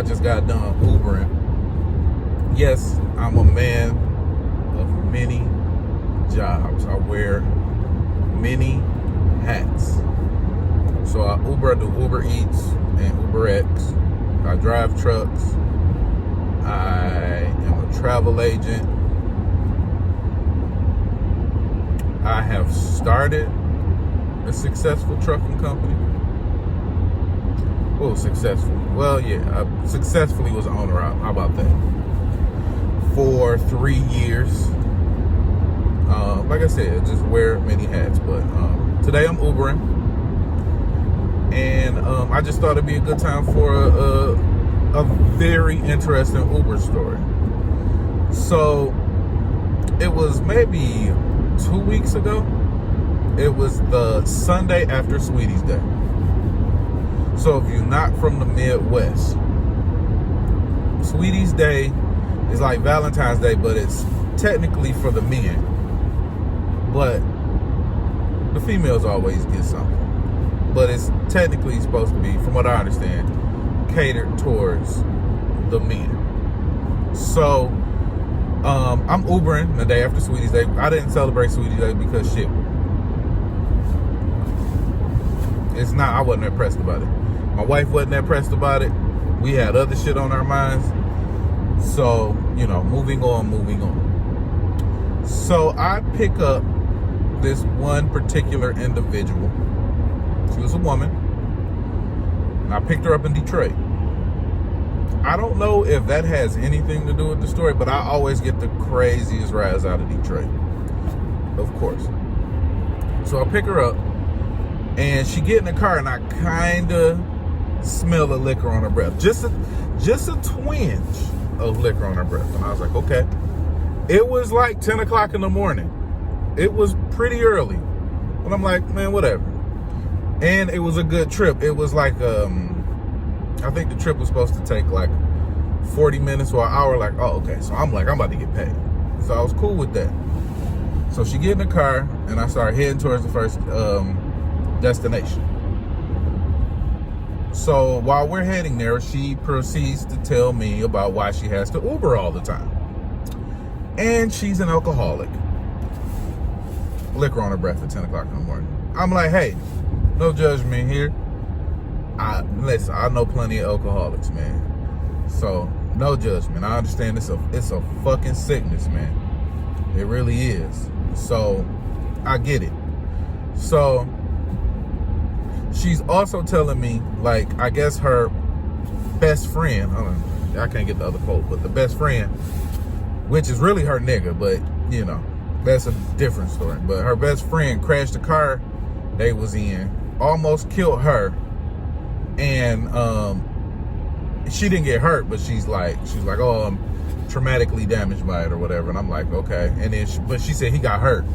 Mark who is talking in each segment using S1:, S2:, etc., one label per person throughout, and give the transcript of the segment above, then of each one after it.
S1: just got done Ubering. Yes, I'm a man of many jobs. I wear many hats. So I do Uber Eats and UberX. I drive trucks. I am a travel agent. I have started a successful trucking company. Well, successful. Well, yeah, I successfully was an owner out. How about that? For 3 years. Like I said, just wear many hats. But today I'm Ubering. And I just thought it'd be a good time for a very interesting Uber story. So it was maybe 2 weeks ago. It was the Sunday after Sweeties Day. So if you're not from the Midwest, Sweeties Day is like Valentine's Day, but it's technically for the men. But the females always get something. But it's technically supposed to be, from what I understand, catered towards the men. So I'm Ubering the day after Sweeties Day. I didn't celebrate Sweeties Day because shit. I wasn't impressed about it. My wife wasn't impressed about it. We had other shit on our minds. So, moving on. So I pick up this one particular individual. She was a woman. And I picked her up in Detroit. I don't know if that has anything to do with the story, but I always get the craziest rides out of Detroit. Of course. So I pick her up, and she get in the car, and I kind of smell the liquor on her breath. Just a twinge of liquor on her breath. And I was like, okay. It was like 10 o'clock in the morning. It was pretty early. But I'm like, man, whatever. And it was a good trip. It was like, I think the trip was supposed to take like 40 minutes or an hour. Like, oh, okay. So I'm like, I'm about to get paid. So I was cool with that. So she get in the car, and I started heading towards the first destination. So while we're heading there, she proceeds to tell me about why she has to Uber all the time. And she's an alcoholic. Liquor on her breath at 10 o'clock in the morning. I'm like, hey, no judgment here. Listen, I know plenty of alcoholics, man. So no judgment. I understand it's a fucking sickness, man. It really is. So I get it. So she's also telling me, like, I guess her best friend, I can't get the other quote, but the best friend, which is really her nigga, but that's a different story. But her best friend crashed the car they was in, almost killed her, and she didn't get hurt, but she's like, oh, I'm traumatically damaged by it or whatever. And I'm like, okay. And then but she said he got hurt.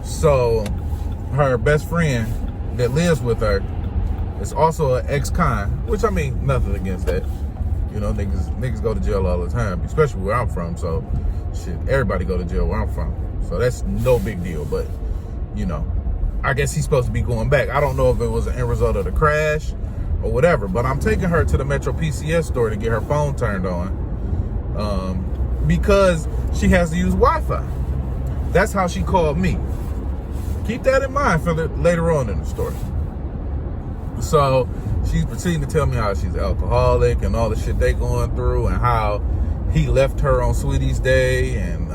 S1: So her best friend that lives with her is also an ex-con, which, I mean, nothing against that. Niggas go to jail all the time, especially where I'm from. So shit, everybody go to jail where I'm from. So that's no big deal. But I guess he's supposed to be going back. I don't know if it was an end result of the crash or whatever, but I'm taking her to the Metro PCS store to get her phone turned on, because she has to use Wi-Fi. That's how she called me. Keep that in mind for later on in the story. So she's proceeding to tell me how she's alcoholic and all the shit they going through, and how he left her on Sweeties Day and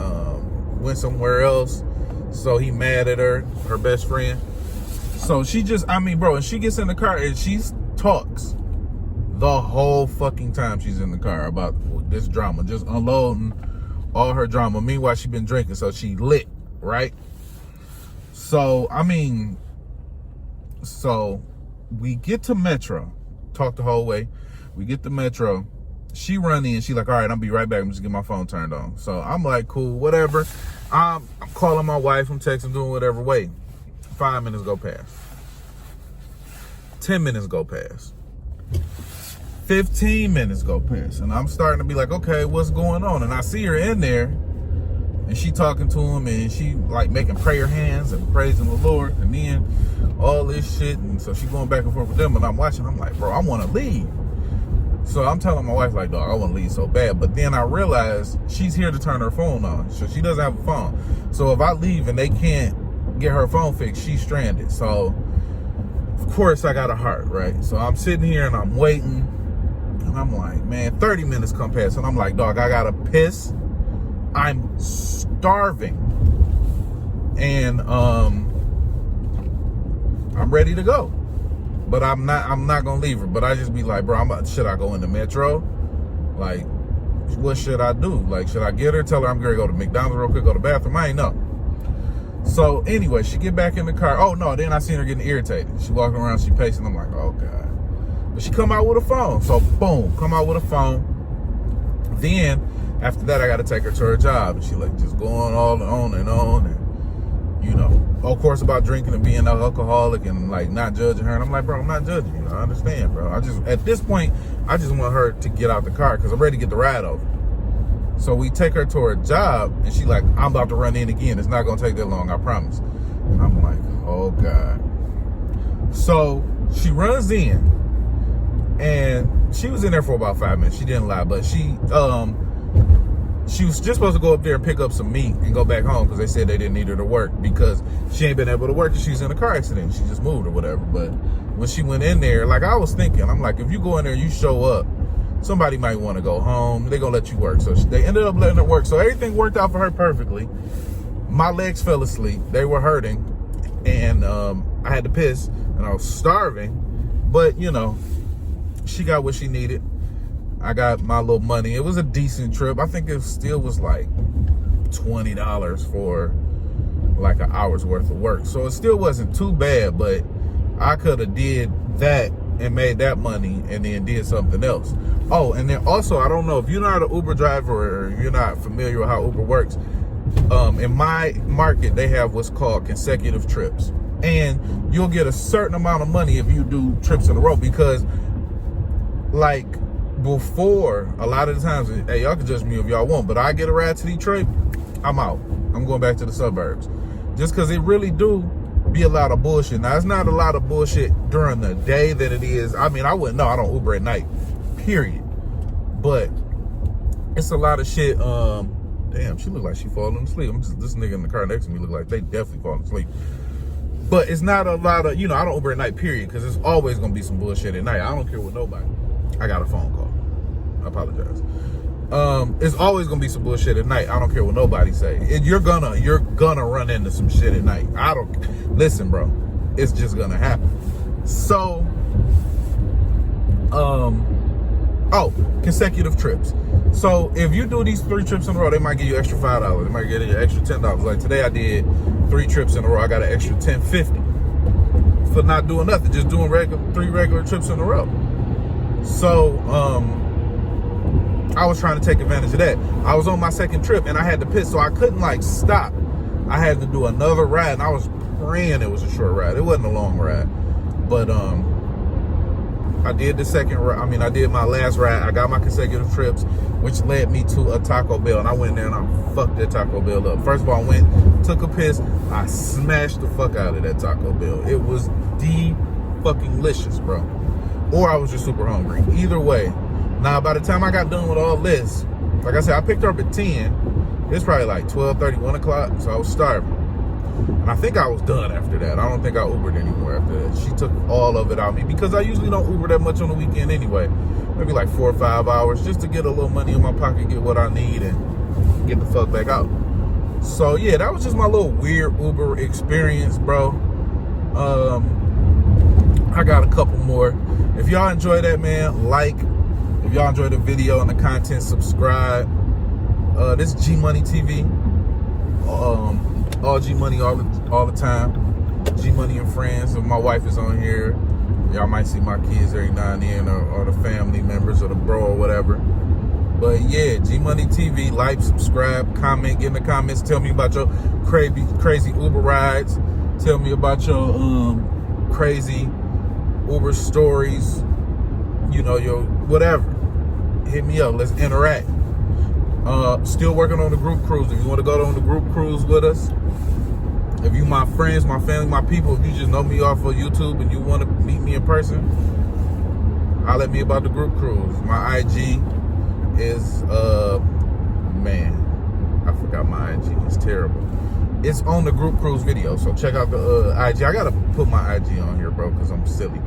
S1: went somewhere else. So he mad at her best friend. So she and she gets in the car and she talks the whole fucking time she's in the car about this drama, just unloading all her drama. Meanwhile, she been drinking, so she lit, right? So, so we get to Metro, talk the whole way. We get to Metro. She run in, she like, all right, I'll be right back. I'm just getting my phone turned on. So I'm like, cool, whatever. I'm calling my wife, I'm texting, doing whatever. Wait, 5 minutes go past. 10 minutes go past. 15 minutes go past. And I'm starting to be like, okay, what's going on? And I see her in there, and she talking to him, and she like making prayer hands and praising the Lord, and then all this shit. And so she going back and forth with them, and I'm watching. I'm like, bro, I want to leave. So I'm telling my wife, like, dog, I want to leave so bad. But then I realized she's here to turn her phone on. So she doesn't have a phone. So if I leave and they can't get her phone fixed, she's stranded. So, of course, I got a heart, right? So I'm sitting here and I'm waiting. And I'm like, man, 30 minutes come past. And I'm like, dog, I got to piss. I'm starving. And I'm ready to go. But I'm not gonna leave her. But I just be like, bro, should I go in the metro? Like, what should I do? Like, should I get her, tell her I'm gonna go to McDonald's real quick, go to the bathroom? I ain't know. So anyway, she get back in the car. Oh no, then I seen her getting irritated. She walking around, she pacing. I'm like, oh God. But she come out with a phone. So boom, come out with a phone. Then after that, I gotta take her to her job. And she like just going on and on. And you know, of course, about drinking and being an alcoholic and like not judging her. And I'm like, bro, I'm not judging you. I understand, bro. At this point, I just want her to get out the car because I'm ready to get the ride over. So we take her to her job and she like, I'm about to run in again. It's not going to take that long, I promise. And I'm like, oh God. So she runs in and she was in there for about 5 minutes. She didn't lie, but she was just supposed to go up there and pick up some meat and go back home because they said they didn't need her to work because she ain't been able to work because she's in a car accident. She just moved or whatever. But when she went in there, like I was thinking, I'm like, if you go in there, you show up, somebody might want to go home. They're going to let you work. So they ended up letting her work. So everything worked out for her perfectly. My legs fell asleep. They were hurting. And I had to piss and I was starving. But, you know, she got what she needed. I got my little money. It was a decent trip. I think it still was like $20 for like an hour's worth of work. So it still wasn't too bad, but I could have did that and made that money and then did something else. Oh, and then also, I don't know if you're not an Uber driver or you're not familiar with how Uber works. In my market, they have what's called consecutive trips. And you'll get a certain amount of money if you do trips in a row because like before, a lot of the times, hey, y'all can judge me if y'all want, but I get a ride to Detroit, I'm out. I'm going back to the suburbs. Just because it really do be a lot of bullshit. Now, it's not a lot of bullshit during the day that it is. I mean, I wouldn't know. I don't Uber at night, period. But it's a lot of shit. Damn, she look like she falling asleep. This nigga in the car next to me look like they definitely falling asleep. But it's not a lot of, you know, I don't Uber at night, period, because it's always going to be some bullshit at night. I don't care with nobody. I got a phone call. I apologize. It's always gonna be some bullshit at night. I don't care what nobody say. You're gonna run into some shit at night. Listen, bro. It's just gonna happen. So, consecutive trips. So if you do these 3 trips in a row, they might give you extra $5. They might give you extra $10. Like today, I did 3 trips in a row. I got an extra $10.50 for not doing nothing, just doing 3 regular trips in a row. So, I was trying to take advantage of that. I was on my second trip and I had to piss, so I couldn't like stop. I had to do another ride and I was praying it was a short ride. It wasn't a long ride, but I did the second ride. I mean, I did my last ride. I got my consecutive trips, which led me to a Taco Bell, and I went there and I fucked that Taco Bell up. First of all, I went, took a piss. I smashed the fuck out of that Taco Bell. It was fucking-licious, bro. Or I was just super hungry. Either way. Now, by the time I got done with all this, like I said, I picked her up at 10. It's probably like 12:30, 1 o'clock, so I was starving. And I think I was done after that. I don't think I Ubered anymore after that. She took all of it out of me because I usually don't Uber that much on the weekend anyway. Maybe like 4 or 5 hours just to get a little money in my pocket, get what I need, and get the fuck back out. So, yeah, that was just my little weird Uber experience, bro. I got a couple more. If y'all enjoy that, man, like. If y'all enjoy the video and the content, subscribe. This is G Money TV. All G Money all the time. G Money and friends. If my wife is on here, y'all might see my kids every now and then, or the family members or the bro or whatever. But yeah, G Money TV. Like, subscribe, comment, get in the comments. Tell me about your crazy Uber rides. Tell me about your crazy Uber stories. You know, your whatever. Hit me up. Let's interact. Still working on the group cruise. If you want to go on the group cruise with us, if you my friends, my family, my people, if you just know me off of YouTube and you want to meet me in person, Holler at me about the group cruise. My IG is man, I forgot my IG. It's terrible. It's on the group cruise video, so check out the IG. I gotta put my IG on here, bro, because I'm silly.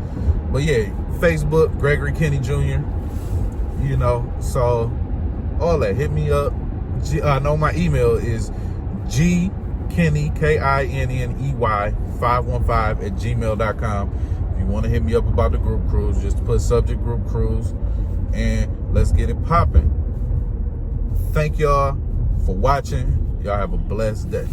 S1: But yeah, Facebook, Gregory Kenny Jr. You know, so all that. Hit me up. I know my email is gkenney, KINNEY 515 If you want to hit me up about the group cruise, just put subject group cruise, and let's get it popping. Thank y'all for watching. Y'all have a blessed day.